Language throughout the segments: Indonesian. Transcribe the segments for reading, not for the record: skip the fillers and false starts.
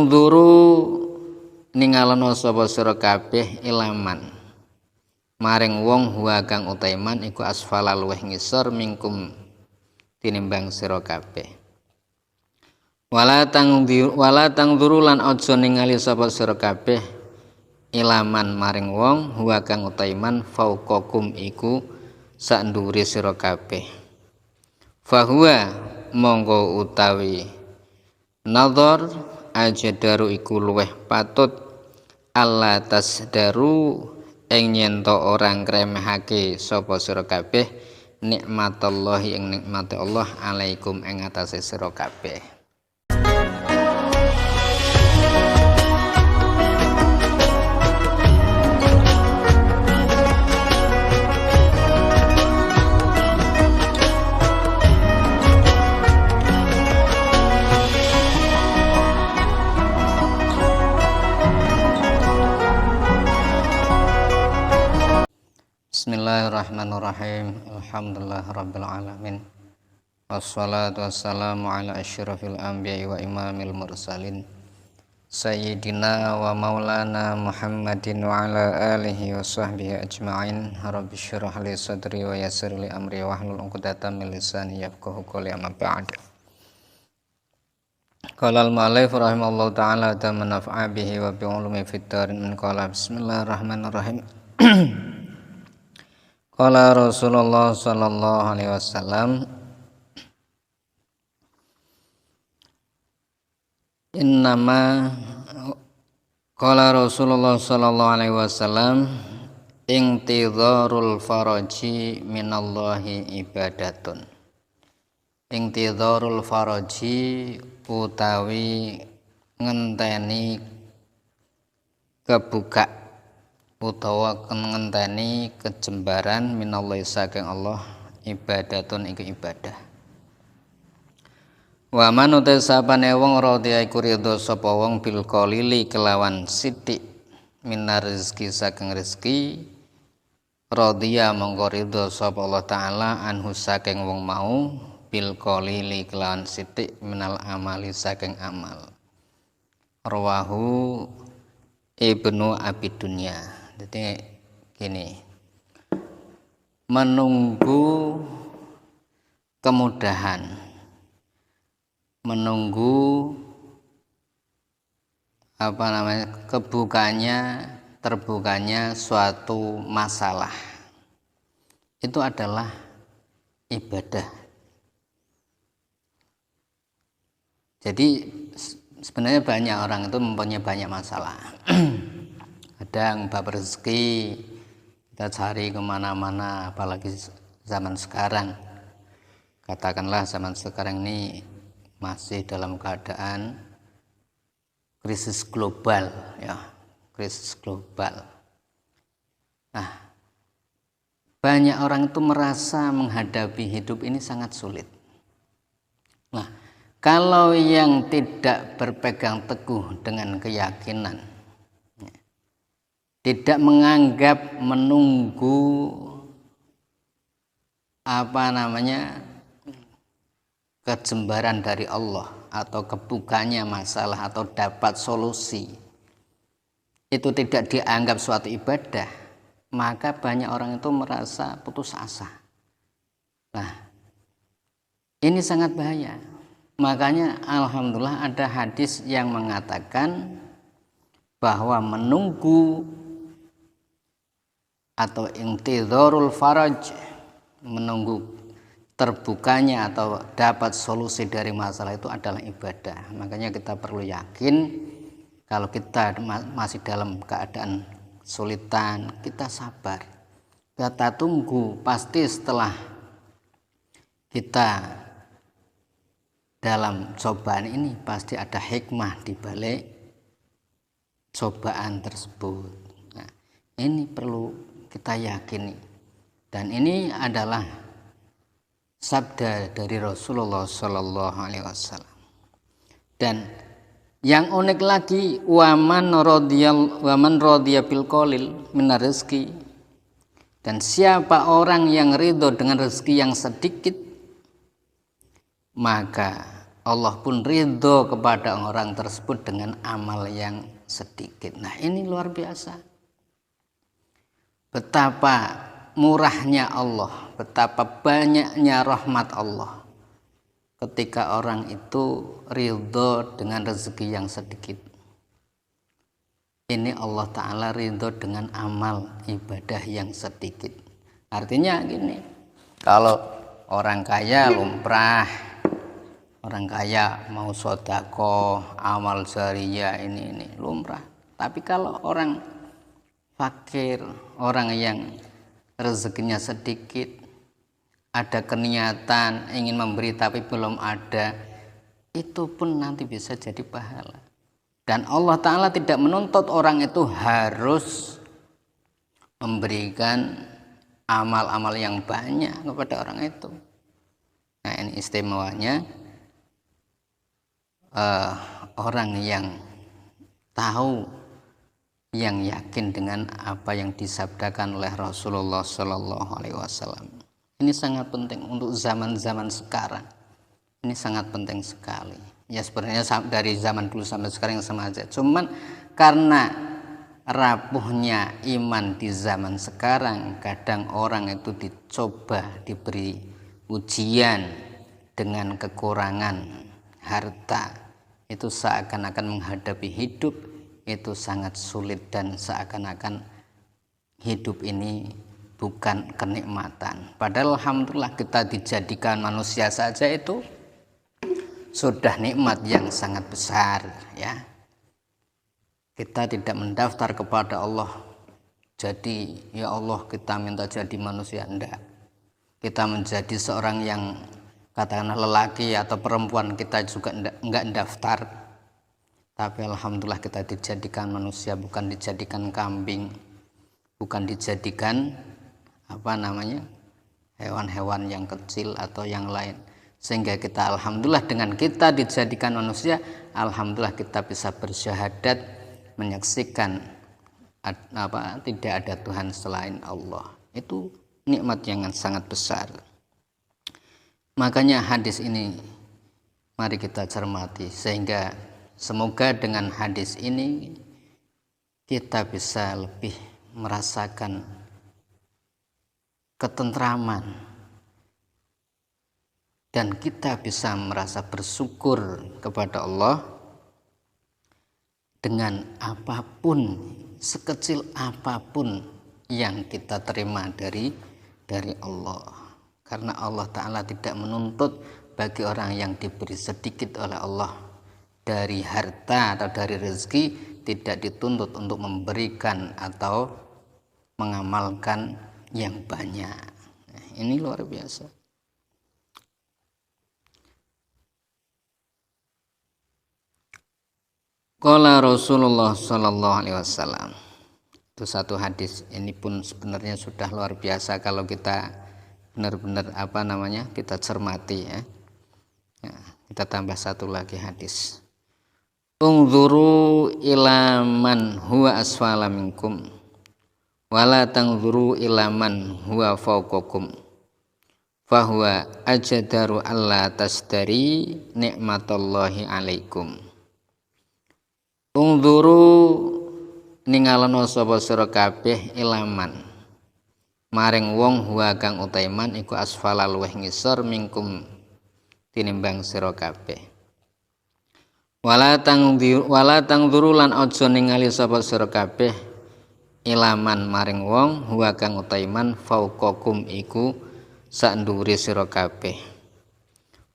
Ungduru ningalana sapa sira kabeh ilaman maring wong huwa kang utaiman iku asfala luweh ngisor mingkum tinimbang sira kabeh. Wala tangduru lan aja ningali sapa sira kabeh ilaman maring wong huwa kang utaiman fauqakum iku sak ndhuwure sira kabeh. Fahuwa monggo utawi nadhar ajdaru iku luweh patut Allah tasdaru ing yen to orang kremehake sapa sira kabeh nikmatallahi ing nikmate Allah alaikum ing atase sira kabeh. Bismillahirrahmanirrahim. Alhamdulillahirabbil alamin. Wassalatu wassalamu ala asyrafil anbiya'i wa imamil mursalin sayyidina wa maulana Muhammadin wa ala alihi wa sahbihi ajma'in. Rabbi shrah li sadri wa yassir li amri wahlul 'uqdatam min lisani yafqahu qawli amma ba'd. Qala al-mu'allif rahimallahu ta'ala wa naf'a bihi wa bi ulumi fid darin. Qala bismillahirrahmanirrahim. Qala Rasulullah sallallahu alaihi wasallam innama qala Rasulullah sallallahu alaihi wasallam intidharul faraji minallahi ibadatun. Intidharul faraji utawi ngenteni kebuka utawa ngenteni kejembaran minallahi saking Allah ibadatun iku ibadah. Wa man utasapane wong radhiya iku ridho sapa wong bil qalili kelawan sithik minar rezeki saking rezeki radhiya mongko ridho sapa Allah taala anhu saking wong mau bil qalili kelawan sithik minal amali saking amal. Rawahu Ibnu Abi Dunya. Jadi gini, menunggu kemudahan, menunggu terbukanya suatu masalah itu adalah ibadah. Jadi sebenarnya banyak orang itu mempunyai banyak masalah. Kadang bab rezeki kita cari kemana-mana, apalagi zaman sekarang. Katakanlah zaman sekarang ini masih dalam keadaan krisis global, ya, krisis global. Nah, banyak orang itu merasa menghadapi hidup ini sangat sulit. Nah, kalau yang tidak berpegang teguh dengan keyakinan, tidak menganggap menunggu kejembaran dari Allah atau kebukanya masalah atau dapat solusi itu tidak dianggap suatu ibadah, maka banyak orang itu merasa putus asa. Nah, ini sangat bahaya. Makanya alhamdulillah ada hadis yang mengatakan bahwa menunggu atau intidharul faraj, menunggu terbukanya atau dapat solusi dari masalah itu adalah ibadah. Makanya kita perlu yakin kalau kita masih dalam keadaan kesulitan, kita sabar, kita tunggu. Pasti setelah kita dalam cobaan ini pasti ada hikmah di balik cobaan tersebut. Nah, ini perlu kita yakini, dan ini adalah sabda dari Rasulullah Sallallahu Alaihi Wasallam. Dan yang unik lagi, waman rodiya bil qalil minar rezeki, dan siapa orang yang ridho dengan rezeki yang sedikit, maka Allah pun ridho kepada orang tersebut dengan amal yang sedikit. Nah, ini luar biasa. Betapa murahnya Allah, betapa banyaknya rahmat Allah ketika orang itu ridho dengan rezeki yang sedikit. Ini Allah Ta'ala ridho dengan amal ibadah yang sedikit. Artinya gini, kalau orang kaya lumrah, orang kaya mau sedekah, amal jariyah ini lumrah. Tapi kalau orang fakir, orang yang rezekinya sedikit, ada keniatan ingin memberi tapi belum ada, itu pun nanti bisa jadi pahala. Dan Allah Ta'ala tidak menuntut orang itu harus memberikan amal-amal yang banyak kepada orang itu. Nah, ini istimewanya orang yang tahu, yang yakin dengan apa yang disabdakan oleh Rasulullah Shallallahu Alaihi Wasallam. Ini sangat penting untuk zaman-zaman sekarang. Ini sangat penting sekali. Ya sebenarnya dari zaman dulu sampai sekarang sama aja. Cuman karena rapuhnya iman di zaman sekarang, kadang orang itu dicoba, diberi ujian dengan kekurangan harta. Itu seakan-akan menghadapi hidup itu sangat sulit dan seakan-akan hidup ini bukan kenikmatan. Padahal alhamdulillah kita dijadikan manusia saja itu sudah nikmat yang sangat besar, ya. Kita tidak mendaftar kepada Allah, jadi ya Allah kita minta jadi manusia, enggak. Kita menjadi seorang yang katakanlah lelaki atau perempuan, kita juga enggak daftar. Tapi alhamdulillah kita dijadikan manusia, bukan dijadikan kambing, bukan dijadikan hewan-hewan yang kecil atau yang lain. Sehingga kita alhamdulillah dengan kita dijadikan manusia, alhamdulillah kita bisa bersyahadat menyaksikan tidak ada Tuhan selain Allah. Itu nikmat yang sangat besar. Makanya hadis ini mari kita cermati, sehingga semoga dengan hadis ini kita bisa lebih merasakan ketentraman dan kita bisa merasa bersyukur kepada Allah dengan apapun, sekecil apapun yang kita terima dari Allah. Karena Allah Ta'ala tidak menuntut bagi orang yang diberi sedikit oleh Allah dari harta atau dari rezeki, tidak dituntut untuk memberikan atau mengamalkan yang banyak. Nah, ini luar biasa. Qala Rasulullah Sallallahu Alaihi Wasallam. Itu satu hadis. Ini pun sebenarnya sudah luar biasa kalau kita benar-benar kita cermati, ya. Kita tambah satu lagi hadis. Unzuru ila man huwa asfala minkum wala tanzuru ila man huwa fawqakum fahuwa ajdaru alla tasdari nikmatallahi alaikum. Unzuru ningalana sapa sira kabeh ilaman maring wong huwa kang utaiman iku asfala luweh ngisor mingkum tinimbang sira kabeh. Wala tangduru lan aja ningali sapa sira kabeh ilaman maring wong huwa kang utaiman fauqakum iku sak ndhuwure sira kabeh.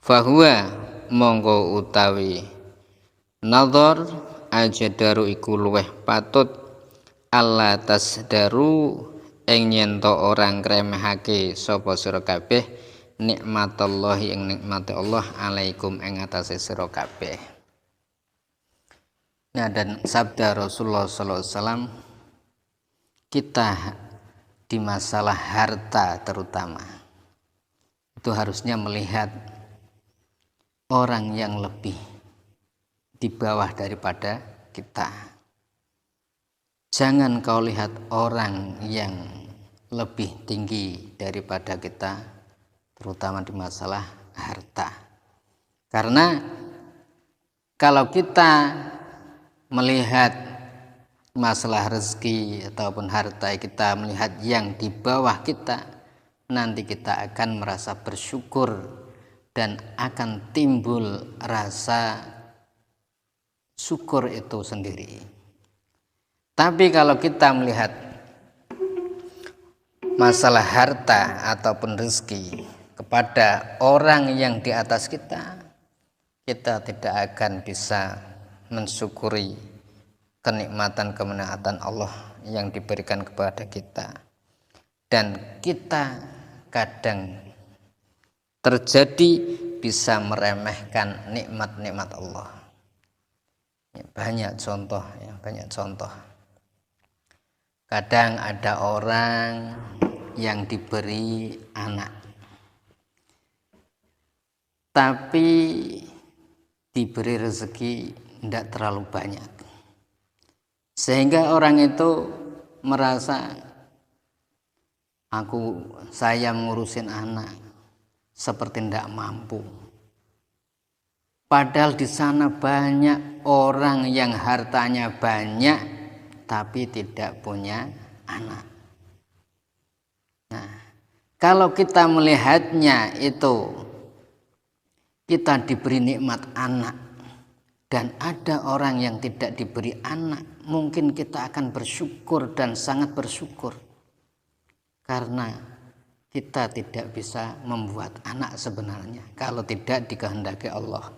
Fahuwa monggo utawi nazar ajdaru iku luweh patut alla tasdaru ing nyento orang kremehake sapa sira kabeh nikmatallahi ing nikmate Allah alaikum ing atase sira kabeh. Nah, dan sabda Rasulullah sallallahu alaihi wasallam, kita di masalah harta terutama itu harusnya melihat orang yang lebih di bawah daripada kita. Jangan kau lihat orang yang lebih tinggi daripada kita, terutama di masalah harta. Karena Kalau kita melihat masalah rezeki ataupun harta, kita melihat yang di bawah kita, nanti kita akan merasa bersyukur dan akan timbul rasa syukur itu sendiri. Tapi kalau kita melihat masalah harta ataupun rezeki kepada orang yang di atas kita, kita tidak akan bisa mensyukuri kenikmatan Allah yang diberikan kepada kita. Dan kita kadang terjadi bisa meremehkan nikmat-nikmat Allah. Banyak contoh. Kadang ada orang yang diberi anak, tapi diberi rezeki tidak terlalu banyak, sehingga orang itu merasa saya mengurusin anak seperti tidak mampu. Padahal di sana banyak orang yang hartanya banyak tapi tidak punya anak. Nah, kalau kita melihatnya itu kita diberi nikmat anak dan ada orang yang tidak diberi anak, mungkin kita akan bersyukur dan sangat bersyukur karena kita tidak bisa membuat anak sebenarnya kalau tidak dikehendaki Allah.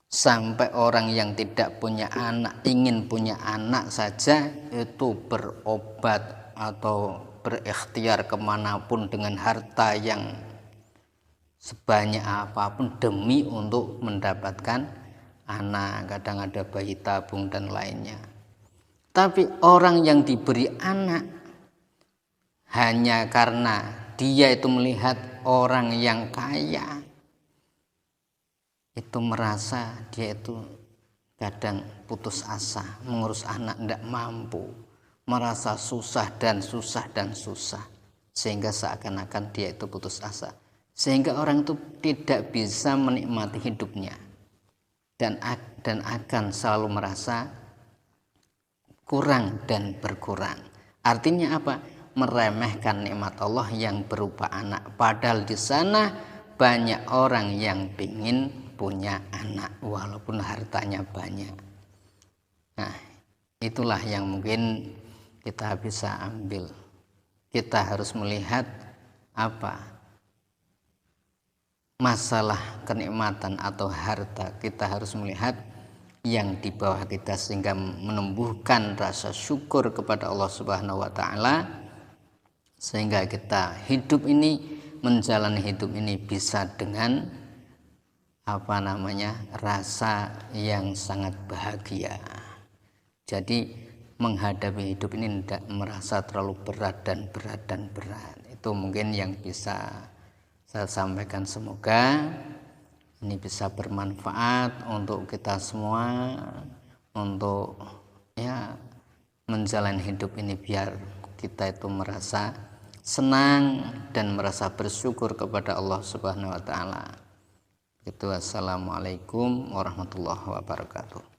Sampai orang yang tidak punya anak ingin punya anak saja itu berobat atau berikhtiar kemanapun dengan harta yang sebanyak apapun demi untuk mendapatkan anak. Kadang ada bayi tabung dan lainnya. Tapi orang yang diberi anak hanya karena dia itu melihat orang yang kaya, itu merasa dia itu kadang putus asa, mengurus anak tidak mampu, merasa susah dan susah, sehingga seakan-akan dia itu putus asa, sehingga orang itu tidak bisa menikmati hidupnya dan akan selalu merasa kurang dan berkurang. Artinya apa? Meremehkan nikmat Allah yang berupa anak, padahal di sana banyak orang yang ingin punya anak walaupun hartanya banyak. Nah, itulah yang mungkin kita bisa ambil. Kita harus melihat apa masalah kenikmatan atau harta. Kita harus melihat yang di bawah kita sehingga menumbuhkan rasa syukur kepada Allah Subhanahu wa taala, sehingga kita menjalani hidup ini bisa dengan rasa yang sangat bahagia. Jadi menghadapi hidup ini tidak merasa terlalu berat. Itu mungkin yang bisa saya sampaikan. Semoga ini bisa bermanfaat untuk kita semua, untuk menjalani hidup ini biar kita itu merasa senang dan merasa bersyukur kepada Allah Subhanahu wa taala. Assalamualaikum warahmatullahi wabarakatuh.